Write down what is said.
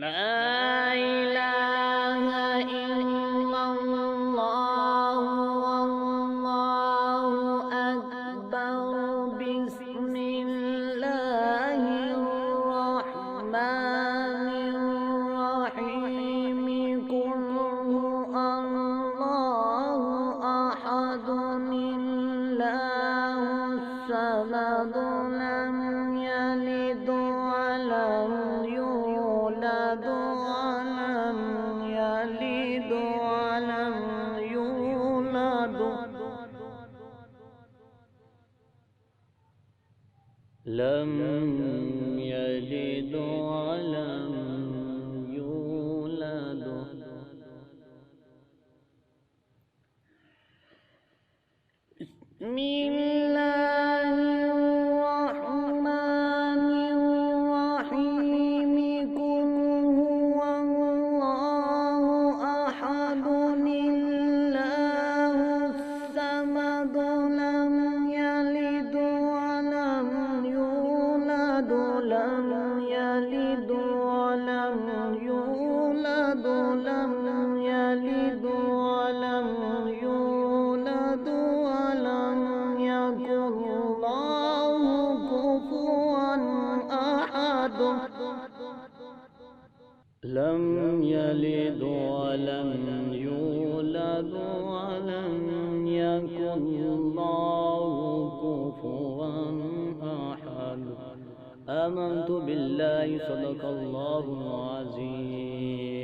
لا إله إلا الله والله أكبر بسم الله الرحمن الرحيم قل هو الله أحد الله الصمد لم يلد ولم يولد ولم يلد ولم يولد لم يلد ولم يولد بسم الله الرحمن الرحيم قل هو الله أحد الله الصمد لم يلد ولم يولد لم يلد ولم يولد لم يلد ولم يولد ولم يكن له كفوا أحد لم يلد ولم يولد ولم يكن له كفوا أحد. آمنت بالله صدق الله العظيم.